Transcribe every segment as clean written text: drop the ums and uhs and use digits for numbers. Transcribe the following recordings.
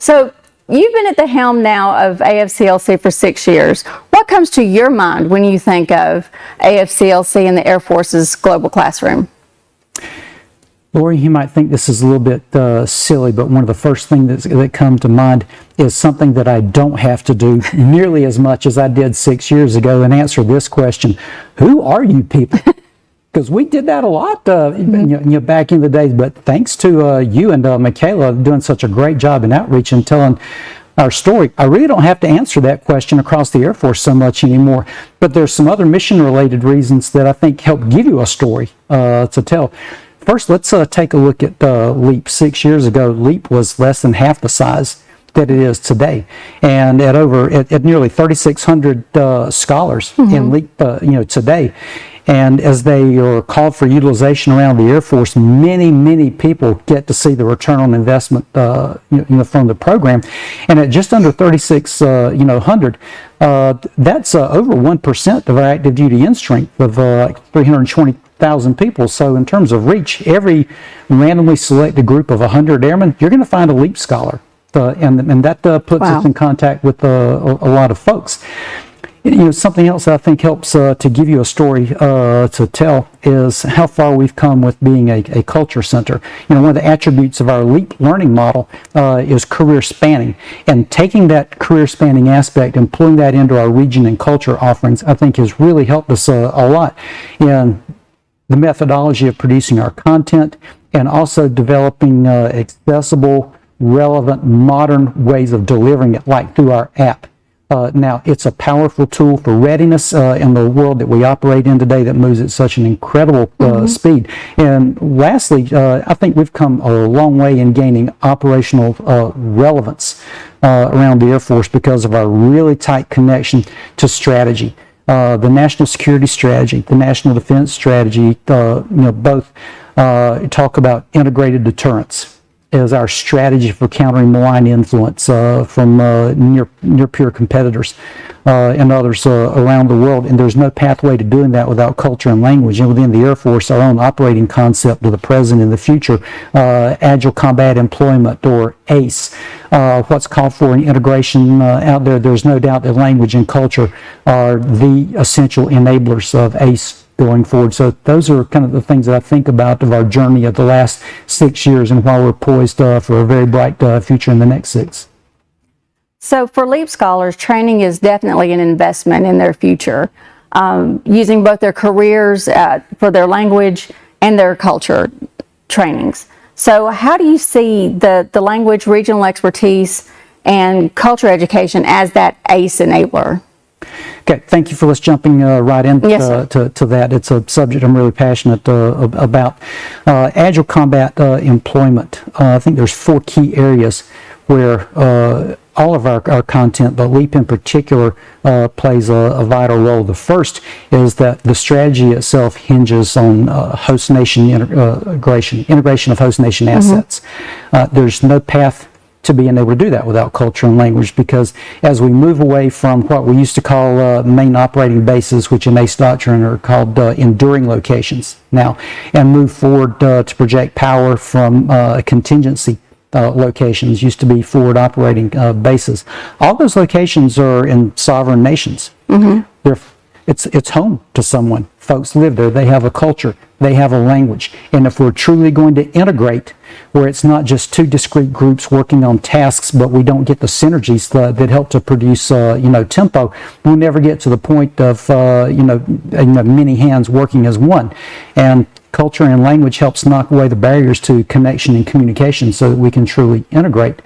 So you've been at the helm now of AFCLC for 6 years. What comes to your mind when you think of AFCLC in the Air Force's global classroom? Lori, you might think this is a little bit silly, but one of the first things that comes to mind is something that I don't have to do nearly as much as I did 6 years ago, and answer this question: who are you people? Because we did that a lot back in the days, but thanks to you and Michaela doing such a great job in outreach and telling our story, I really don't have to answer that question across the Air Force so much anymore. But there's some other mission-related reasons that I think help give you a story to tell. First, let's take a look at LEAP. 6 years ago, LEAP was less than half the size that it is today, and at nearly 3,600 scholars in LEAP, today. And as they are called for utilization around the Air Force, many people get to see the return on investment, from the program. And at just under 3,600, that's over 1% of our active duty end strength of 320,000 people. So in terms of reach, every randomly selected group of 100 airmen, you're going to find a LEAP scholar, and that puts us in contact with a lot of folks. Something else that I think helps to give you a story to tell is how far we've come with being a culture center. One of the attributes of our LEAP learning model is career spanning, and taking that career spanning aspect and pulling that into our region and culture offerings, I think has really helped us a lot in the methodology of producing our content, and also developing accessible, relevant, modern ways of delivering it, like through our app. Now, it's a powerful tool for readiness in the world that we operate in today that moves at such an incredible speed. And lastly, I think we've come a long way in gaining operational relevance around the Air Force because of our really tight connection to strategy. The national security strategy, the national defense strategy, both talk about integrated deterrence as our strategy for countering malign influence from near peer competitors and others around the world. And there's no pathway to doing that without culture and language. And within the Air Force, our own operating concept of the present and the future, Agile Combat Employment, or ACE, what's called for in integration out there. There's no doubt that language and culture are the essential enablers of ACE going forward. So those are kind of the things that I think about of our journey of the last 6 years, and why we're poised for a very bright future in the next 6. So for LEAP scholars, training is definitely an investment in their future, using both their careers for their language and their culture trainings. So how do you see the language, regional expertise, and culture education as that ACE enabler? Okay, thank you for jumping right into to that. It's a subject I'm really passionate about. Agile Combat Employment. I think there's 4 key areas where all of our content, but LEAP in particular, plays a vital role. The first is that the strategy itself hinges on host nation integration of host nation assets. There's no path to being able to do that without culture and language, because as we move away from what we used to call main operating bases, which in ACE doctrine are called enduring locations now, and move forward to project power from contingency locations, used to be forward operating bases. All those locations are in sovereign nations. It's home to someone. Folks live there. They have a culture. They have a language. And if we're truly going to integrate, where it's not just 2 discrete groups working on tasks, but we don't get the synergies that help to produce, tempo, we'll never get to the point of, many hands working as one. And culture and language helps knock away the barriers to connection and communication so that we can truly integrate.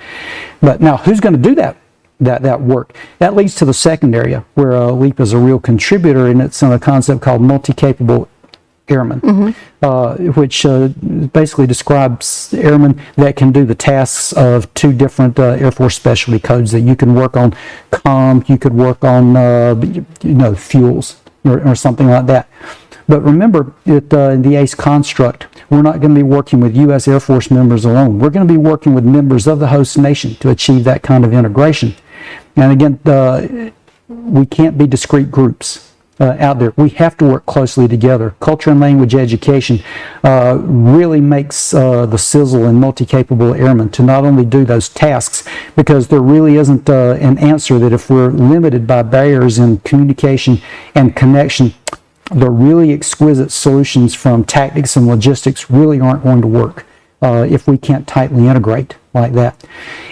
But now, who's going to do that work? That leads to the second area where LEAP is a real contributor, and it's in a concept called multi-capable airmen, which basically describes airmen that can do the tasks of 2 different Air Force specialty codes. That you can work on comm, you could work on fuels or something like that. But remember, in the ACE construct, we're not going to be working with U.S. Air Force members alone. We're going to be working with members of the host nation to achieve that kind of integration. And again, we can't be discrete groups. out there. We have to work closely together. Culture and language education really makes the sizzle and multi-capable airmen to not only do those tasks, because there really isn't an answer that if we're limited by barriers in communication and connection, the really exquisite solutions from tactics and logistics really aren't going to work if we can't tightly integrate like that.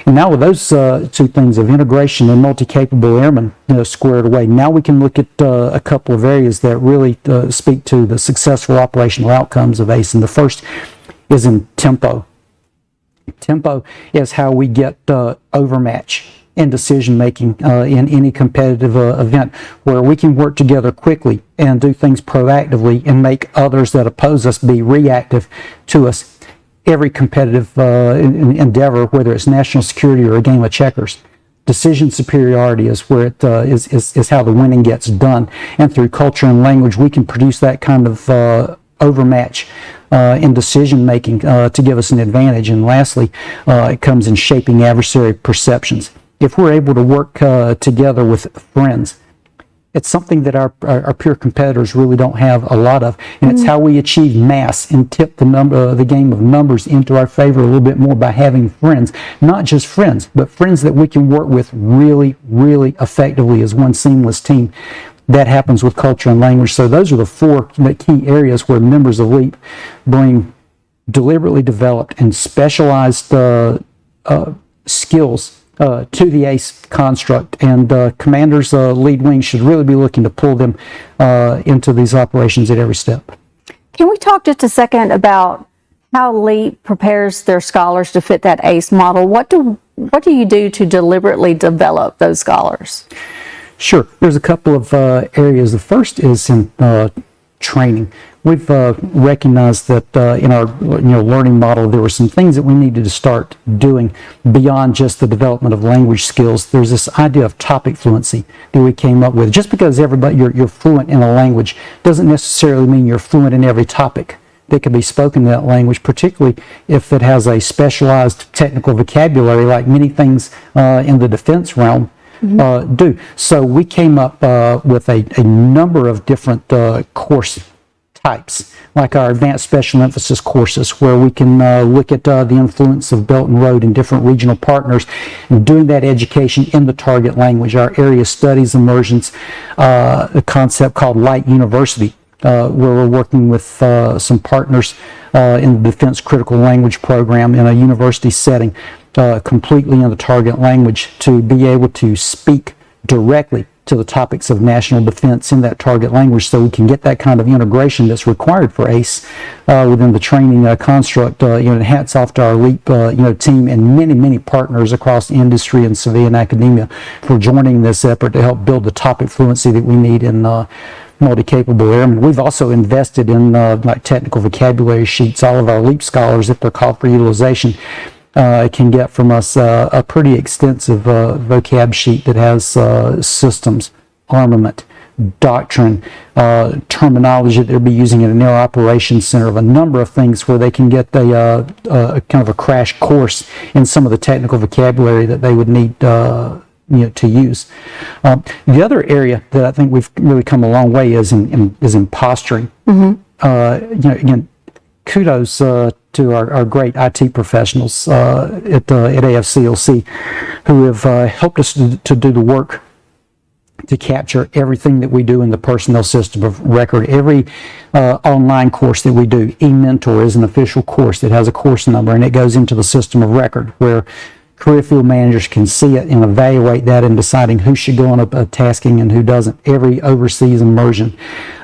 And now with those two things of integration and multi-capable airmen squared away, now we can look at a couple of areas that really speak to the successful operational outcomes of ACE. And the first is in tempo. Tempo is how we get overmatch in decision making in any competitive event, where we can work together quickly and do things proactively and make others that oppose us be reactive to us. Every competitive endeavor, whether it's national security or a game of checkers, decision superiority is where it is how the winning gets done. And through culture and language, we can produce that kind of overmatch in decision making to give us an advantage. And lastly, it comes in shaping adversary perceptions. If we're able to work together with friends, it's something that our peer competitors really don't have a lot of, and it's how we achieve mass and tip the game of numbers into our favor a little bit more by having friends, not just friends, but friends that we can work with really, really effectively as one seamless team. That happens with culture and language. So those are the four key areas where members of LEAP bring deliberately developed and specialized skills to the ACE construct, and commanders, lead wings should really be looking to pull them into these operations at every step. Can we talk just a second about how LEAP prepares their scholars to fit that ACE model? What do you do to deliberately develop those scholars? Sure. There's a couple of areas. The first is in training. We've recognized that in our learning model, there were some things that we needed to start doing beyond just the development of language skills. There's this idea of topic fluency that we came up with. Just because you're fluent in a language doesn't necessarily mean you're fluent in every topic that can be spoken in that language, particularly if it has a specialized technical vocabulary like many things in the defense realm do. So we came up with a number of different course types, like our advanced special emphasis courses, where we can look at the influence of Belt and Road and different regional partners, and doing that education in the target language. Our area studies immersions, a concept called Light University, where we're working with some partners in the Defense Critical Language Program in a university setting, completely in the target language, to be able to speak directly to the topics of national defense in that target language, so we can get that kind of integration that's required for ACE within the training construct. Hats off to our LEAP team and many partners across industry and civilian academia for joining this effort to help build the topic fluency that we need in multi-capable airmen. We've also invested in like technical vocabulary sheets. All of our LEAP scholars, if they're called for utilization, can get from us a pretty extensive vocab sheet that has systems, armament, doctrine, terminology that they'll be using in an air operations center, of a number of things where they can get a kind of a crash course in some of the technical vocabulary that they would need to use. The other area that I think we've really come a long way is in posturing. Again, kudos to our great IT professionals at AFCLC, who have helped us to do the work to capture everything that we do in the personnel system of record. Every online course that we do, eMentor is an official course that has a course number, and it goes into the system of record where career field managers can see it and evaluate that in deciding who should go on a tasking and who doesn't. Every overseas immersion,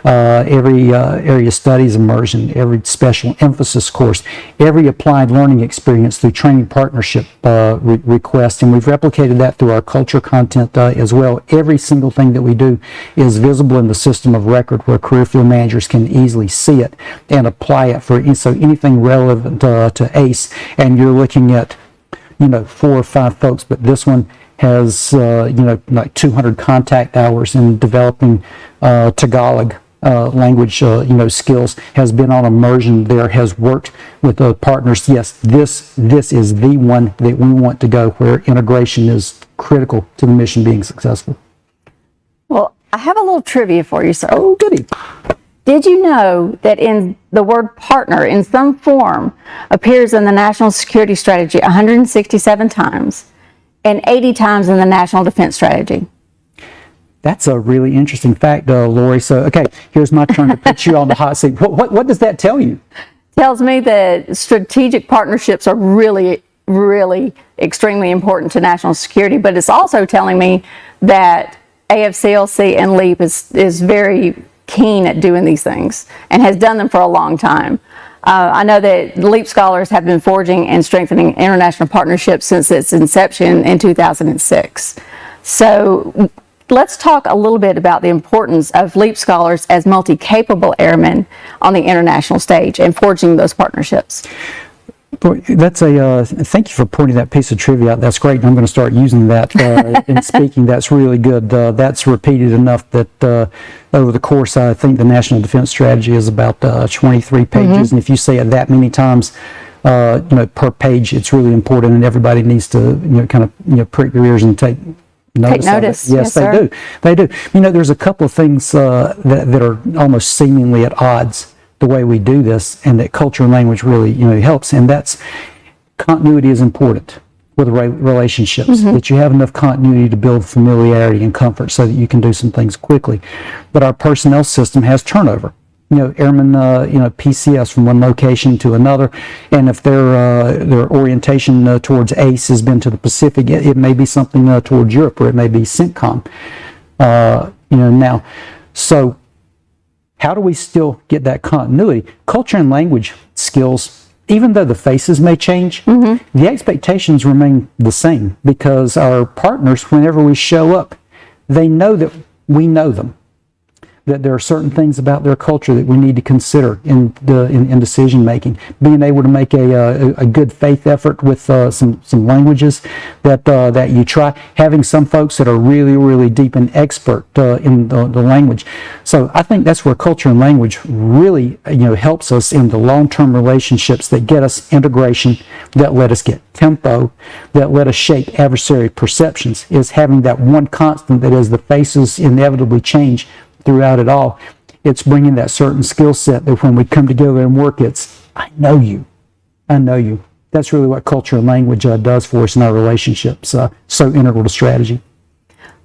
every area studies immersion, every special emphasis course, every applied learning experience through training partnership requests, and we've replicated that through our culture content as well. Every single thing that we do is visible in the system of record where career field managers can easily see it and apply it so anything relevant to ACE. And you're looking at 4 or 5 folks, but this one has, like 200 contact hours in developing Tagalog language, skills, has been on immersion there, has worked with the partners. Yes, this is the one that we want to go, where integration is critical to the mission being successful. Well, I have a little trivia for you, sir. Oh, goody. Did you know that in the word partner in some form appears in the National Security Strategy 167 times and 80 times in the National Defense Strategy? That's a really interesting fact, Lori. So, okay, here's my turn to put you on the hot seat. What does that tell you? Tells me that strategic partnerships are really, really extremely important to national security, but it's also telling me that AFCLC and LEAP is very keen at doing these things and has done them for a long time. I know that LEAP scholars have been forging and strengthening international partnerships since its inception in 2006. So let's talk a little bit about the importance of LEAP scholars as multi-capable airmen on the international stage and forging those partnerships. That's thank you for pointing that piece of trivia out. That's great. I'm going to start using that in speaking. That's really good. That's repeated enough that over the course, I think the National Defense Strategy is about 23 pages. And if you say it that many times, per page, it's really important, and everybody needs to, kind of, prick your ears and take notice. Yes, they do. They do. There's a couple of things that are almost seemingly at odds the way we do this, and that culture and language really, helps. And that's continuity is important with relationships, that you have enough continuity to build familiarity and comfort so that you can do some things quickly. But our personnel system has turnover. Airmen, PCS from one location to another, and if their orientation towards ACE has been to the Pacific, it may be something towards Europe, or it may be CENTCOM. Now, so how do we still get that continuity? Culture and language skills, even though the faces may change, the expectations remain the same, because our partners, whenever we show up, they know that we know them, that there are certain things about their culture that we need to consider in decision making. Being able to make a good faith effort with some languages that you try. Having some folks that are really, really deep and expert in the language. So I think that's where culture and language really helps us in the long-term relationships that get us integration, that let us get tempo, that let us shape adversary perceptions. Is having that one constant that as the faces inevitably change throughout it all, it's bringing that certain skill set that when we come together and work, it's, I know you. That's really what culture and language does for us in our relationships. So integral to strategy.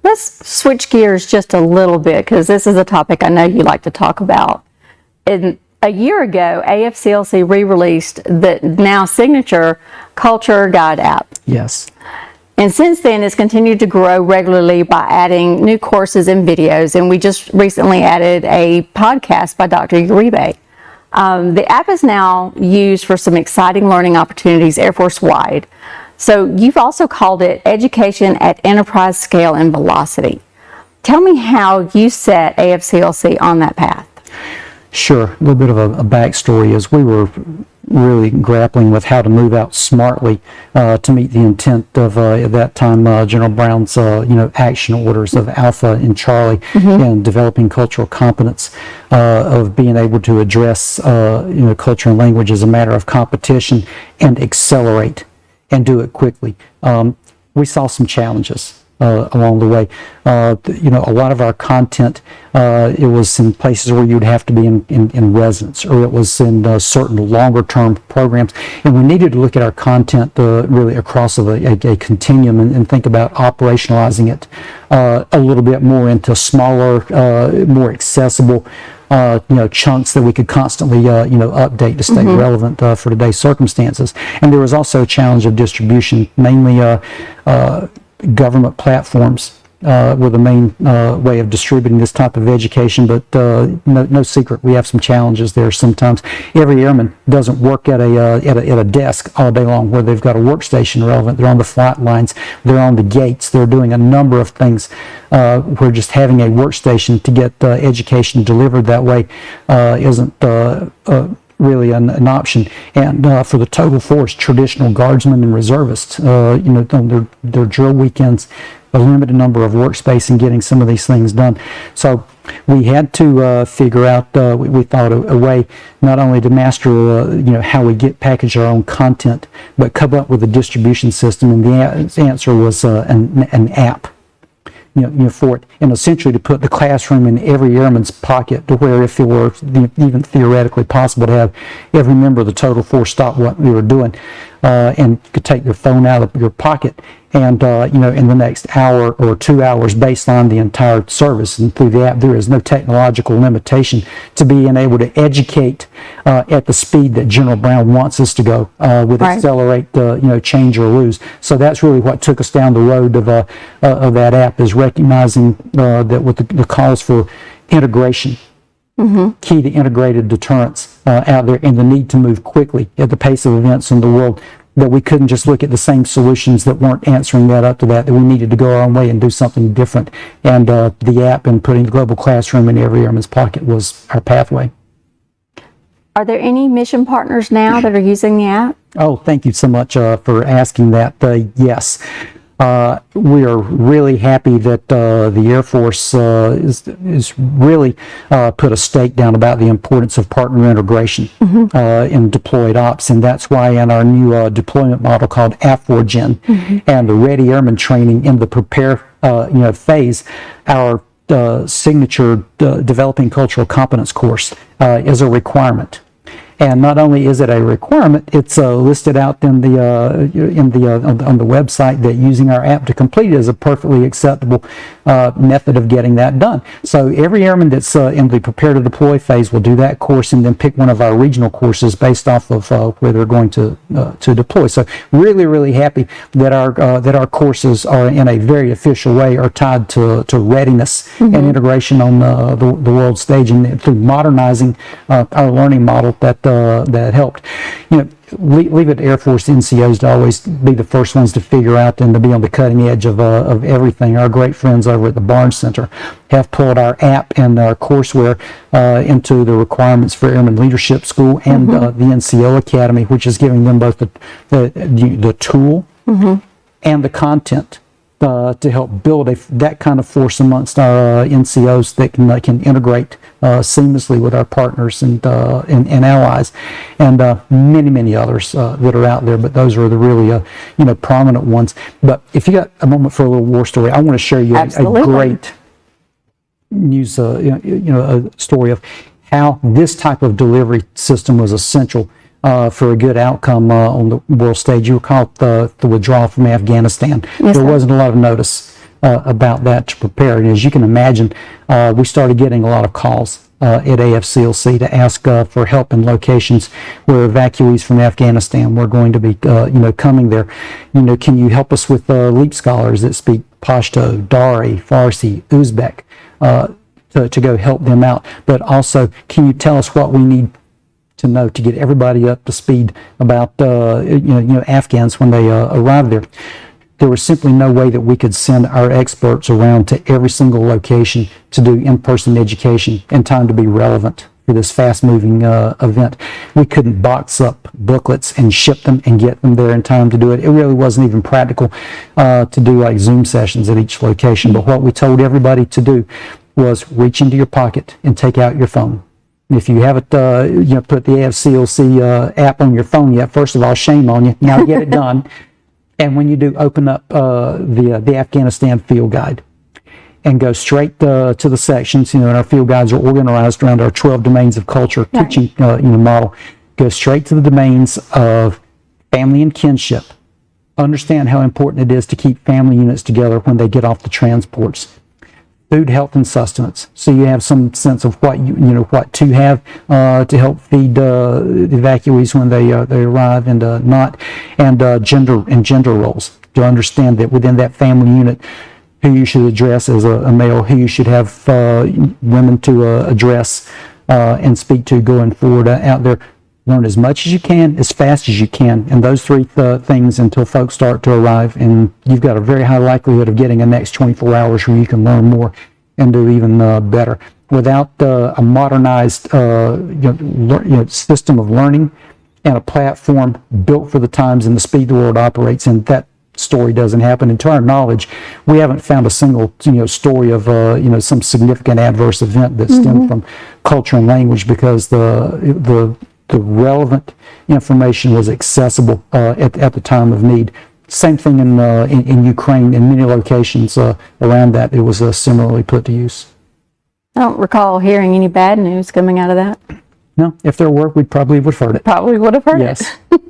Let's switch gears just a little bit, because this is a topic I know you like to talk about. A year ago, AFCLC re-released the now signature Culture Guide app. Yes. And since then, it's continued to grow regularly by adding new courses and videos. And we just recently added a podcast by Dr. Uribe. The app is now used for some exciting learning opportunities Air Force-wide. So you've also called it Education at Enterprise Scale and Velocity. Tell me how you set AFCLC on that path. Sure. A little bit of a backstory is we were really grappling with how to move out smartly to meet the intent of at that time General Brown's action orders of Alpha and Charlie, and developing cultural competence of being able to address culture and language as a matter of competition and accelerate and do it quickly. We saw some challenges along the way. A lot of our content, it was in places where you'd have to be in residence, or it was in certain longer term programs, and we needed to look at our content really across a continuum and think about operationalizing it a little bit more into smaller, more accessible chunks that we could constantly update to stay relevant for today's circumstances. And there was also a challenge of distribution, mainly government platforms were the main way of distributing this type of education, but no secret, we have some challenges there sometimes. Every airman doesn't work at a desk all day long where they've got a workstation relevant. They're on the flight lines, they're on the gates, they're doing a number of things where just having a workstation to get education delivered that way isn't really an option. And for the total force, traditional guardsmen and reservists, on their drill weekends, a limited number of workspace in getting some of these things done. So we had to figure out, we thought, a way not only to master, how we package our own content, but come up with a distribution system. And the answer was an app. for it, and essentially to put the classroom in every airman's pocket, to where if it were even theoretically possible to have every member of the total force stop what we were doing, and could take their phone out of your pocket, and in the next hour or 2 hours, based on the entire service. And through the app, there is no technological limitation to being able to educate at the speed that General Brown wants us to go, with Right. accelerate, change or lose. So that's really what took us down the road of that app, is recognizing that with the calls for integration, key to integrated deterrence out there, and the need to move quickly at the pace of events in the world, that we couldn't just look at the same solutions that weren't answering that up to that we needed to go our own way and do something different. And the app and putting the global classroom in every airman's pocket was our pathway. Are there any mission partners now that are using the app? Oh, thank you so much for asking that. Yes. We are really happy that the Air Force is really put a stake down about the importance of partner integration in deployed ops, and that's why in our new deployment model called AFCLC and the Ready Airman training in the prepare phase, our signature developing cultural competence course is a requirement. And not only is it a requirement, it's listed out in the on the website that using our app to complete it is a perfectly acceptable method of getting that done. So every airman that's in the prepare to deploy phase will do that course, and then pick one of our regional courses based off of where they're going to deploy. So really happy that our courses are in a very official way are tied to readiness and integration on the world stage, and through modernizing our learning model that helped. Leave it to Air Force NCOs to always be the first ones to figure out and to be on the cutting edge of everything. Our great friends over at the Barnes Center have pulled our app and our courseware into the requirements for Airman Leadership School and the NCO Academy, which is giving them both the tool and the content to help build that kind of force amongst our NCOs that can integrate seamlessly with our partners and allies, and many others that are out there. But those are the really prominent ones. But if you got a moment for a little war story, I want to share you a great news a story of how this type of delivery system was essential for a good outcome on the world stage. You recall the withdrawal from Afghanistan. Yes, there sir. wasn't a lot of notice about that to prepare. And as you can imagine, we started getting a lot of calls at AFCLC to ask for help in locations where evacuees from Afghanistan were going to be coming there. Can you help us with LEAP scholars that speak Pashto, Dari, Farsi, Uzbek, to go help them out? But also, can you tell us what we need to know to get everybody up to speed about Afghans when they arrive there? There was simply no way that we could send our experts around to every single location to do in-person education in time to be relevant for this fast-moving event. We couldn't box up booklets and ship them and get them there in time to do it. It really wasn't even practical to do like Zoom sessions at each location. But what we told everybody to do was reach into your pocket and take out your phone. If you haven't put the AFCLC app on your phone yet, first of all, shame on you. Now get it done. And when you do, open up the Afghanistan field guide and go straight to the sections. And our field guides are organized around our 12 domains of culture teaching model. Go straight to the domains of family and kinship. Understand how important it is to keep family units together when they get off the transports. Food, health, and sustenance. So you have some sense of what what to have to help feed the evacuees when they arrive and not, and gender roles. To understand that within that family unit, who you should address as a male, who you should have women to address and speak to going forward out there. Learn as much as you can, as fast as you can, and those three things until folks start to arrive, and you've got a very high likelihood of getting a next 24 hours where you can learn more and do even better. Without a modernized system of learning and a platform built for the times and the speed the world operates in, that story doesn't happen. And to our knowledge, we haven't found a single story of some significant adverse event that stemmed from culture and language, because the relevant information was accessible at the time of need. Same thing in Ukraine, in many locations around that, it was similarly put to use. I don't recall hearing any bad news coming out of that. No, if there were, we probably would have heard it. Probably would have heard Yes. it.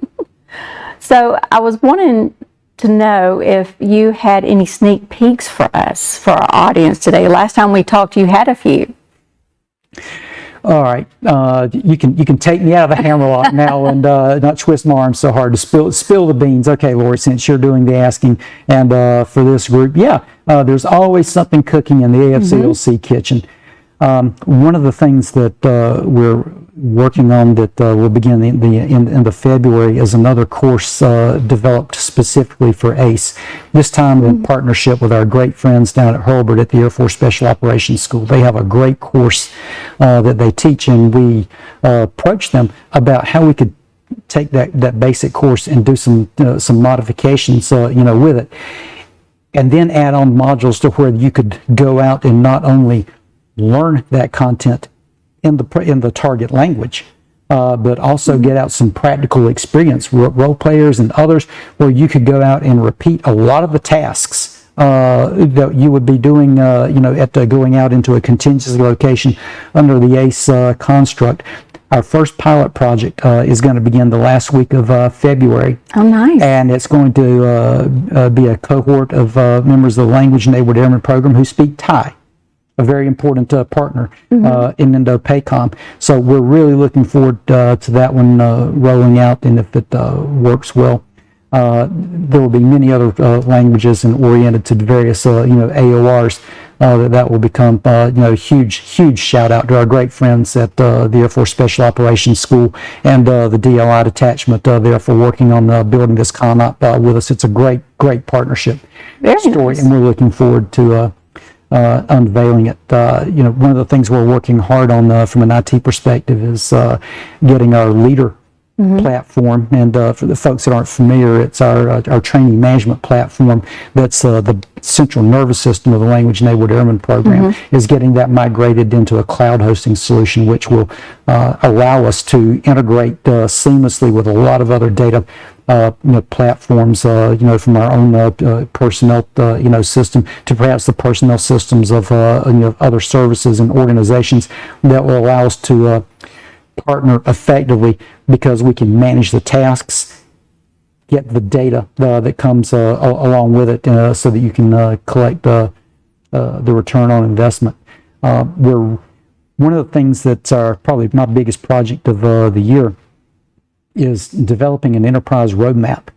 So I was wanting to know if you had any sneak peeks for us, for our audience today. Last time we talked, you had a few. All right, you can take me out of the hammerlock now and not twist my arm so hard to spill the beans. Okay, Lori, since you're doing the asking, and for this group, there's always something cooking in the AFCLC kitchen. One of the things that we're working on that will begin in the February is another course developed specifically for ACE. This time in partnership with our great friends down at Hurlburt at the Air Force Special Operations School. They have a great course that they teach, and we approached them about how we could take that basic course and do some modifications with it, and then add on modules to where you could go out and not only learn that content in the target language, but also get out some practical experience, role players and others, where you could go out and repeat a lot of the tasks that you would be doing, going out into a contingency location under the ACE construct. Our first pilot project is going to begin the last week of February. Oh, nice. And it's going to be a cohort of members of the Language Enabled Airmen Program who speak Thai, a very important partner in Indo-PACOM. So we're really looking forward to that one rolling out, and if it works well, there will be many other languages and oriented to various AORs that will become huge shout out to our great friends at the Air Force Special Operations School and the DLI detachment there for working on building this CONOP with us. It's a great partnership story, and we're looking forward to unveiling it. One of the things we're working hard on from an IT perspective is getting our leader platform, and for the folks that aren't familiar, it's our training management platform that's the central nervous system of the Language Enabled Airmen Program, is getting that migrated into a cloud hosting solution, which will allow us to integrate seamlessly with a lot of other data platforms, from our own personnel, system to perhaps the personnel systems of, other services and organizations that will allow us to partner effectively, because we can manage the tasks, get the data that comes along with it, so that you can collect the return on investment. One of the things that's probably my biggest project of the year is developing an enterprise roadmap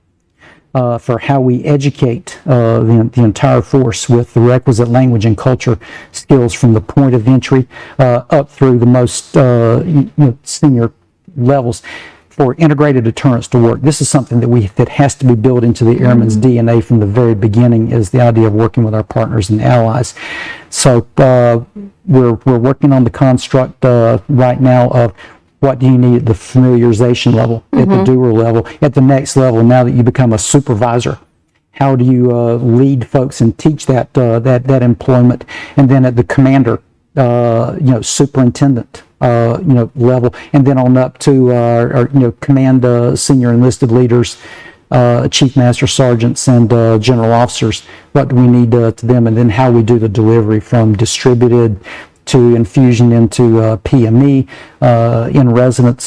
for how we educate the entire force with the requisite language and culture skills from the point of entry up through the most senior levels for integrated deterrence to work. This is something that has to be built into the airman's DNA from the very beginning, is the idea of working with our partners and allies. So we're working on the construct right now of what do you need at the familiarization level, at the doer level, at the next level, now that you become a supervisor. How do you lead folks and teach that employment? And then at the commander, superintendent, level, and then on up to our command senior enlisted leaders, chief master sergeants and general officers. What do we need to them? And then how we do the delivery from distributed to infusion into PME, in residence,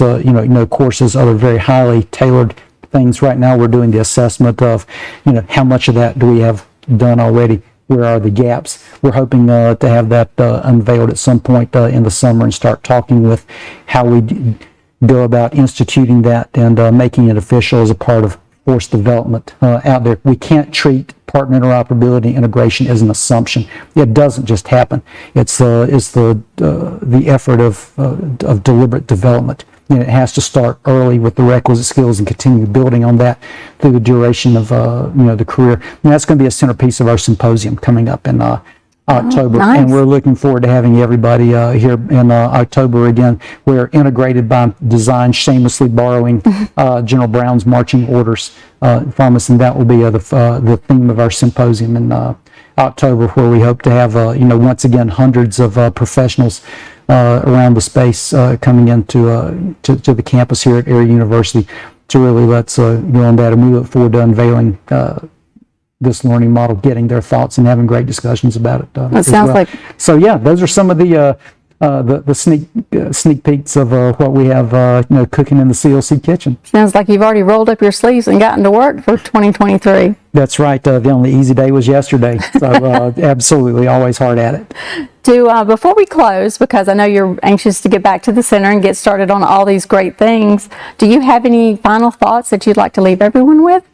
courses, other very highly tailored things. Right now we're doing the assessment of, how much of that do we have done already? Where are the gaps? We're hoping to have that unveiled at some point in the summer, and start talking with how we go about instituting that and making it official as a part of force development out there. We can't treat partner interoperability integration as an assumption. It doesn't just happen. It's the effort of deliberate development. It has to start early with the requisite skills and continue building on that through the duration of the career. And that's going to be a centerpiece of our symposium coming up in October. Nice. And we're looking forward to having everybody here in October again. We're integrated by design, shamelessly borrowing General Brown's marching orders from us, and that will be the theme of our symposium in October, where we hope to have once again hundreds of professionals around the space coming into to the campus here at Air University really let's go on that. And we look forward to unveiling this learning model, getting their thoughts, and having great discussions about it. It sounds like. So yeah, those are some of the sneak peeks of what we have cooking in the CLC kitchen. Sounds like you've already rolled up your sleeves and gotten to work for 2023. That's right. The only easy day was yesterday. So absolutely, always hard at it. Before we close, because I know you're anxious to get back to the center and get started on all these great things, do you have any final thoughts that you'd like to leave everyone with?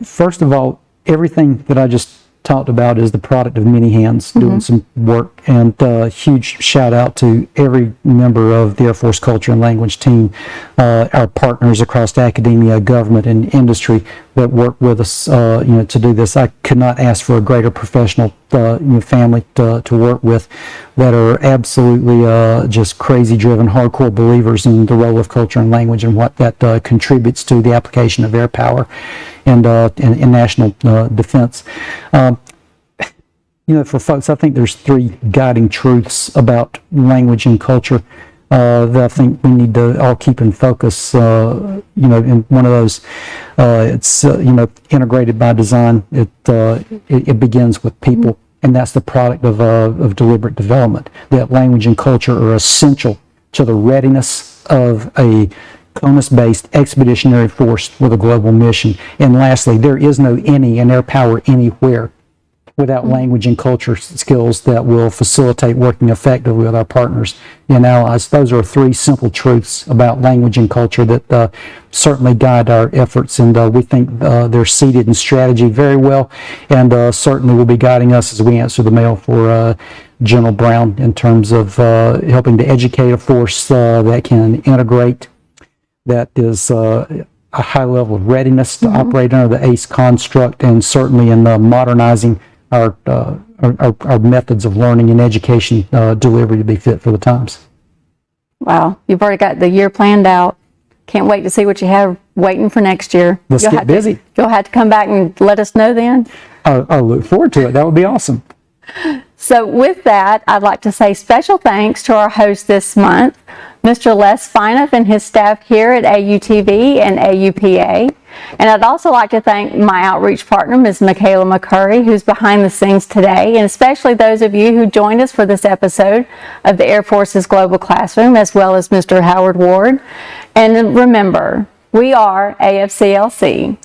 First of all, everything that I just talked about is the product of many hands doing some work, and huge shout out to every member of the Air Force Culture and Language team, our partners across academia, government, and industry that work with us to do this. I could not ask for a greater professional family to work with that are absolutely just crazy driven, hardcore believers in the role of culture and language and what that contributes to the application of air power and in national defense. For folks, I think there's 3 guiding truths about language and culture that I think we need to all keep in focus. And one of those, it's integrated by design. It begins with people, and that's the product of deliberate development. That language and culture are essential to the readiness of a CONUS-based expeditionary force with a global mission. And lastly, there is no any in air power anywhere without language and culture skills that will facilitate working effectively with our partners and allies. Those are 3 simple truths about language and culture that certainly guide our efforts, and we think they're seated in strategy very well, and certainly will be guiding us as we answer the mail for General Brown in terms of helping to educate a force that can integrate, that is a high level of readiness to operate under the ACE construct, and certainly in modernizing our methods of learning and education delivery to be fit for the times. Wow, you've already got the year planned out. Can't wait to see what you have waiting for next year. Let's get busy. You'll have to come back and let us know then. I'll look forward to it. That would be awesome. So with that, I'd like to say special thanks to our host this month, Mr. Les Fineoff and his staff here at AUTV and AUPA. And I'd also like to thank my outreach partner, Ms. Michaela McCurry, who's behind the scenes today, and especially those of you who joined us for this episode of the Air Force's Global Classroom, as well as Mr. Howard Ward. And remember, we are AFCLC.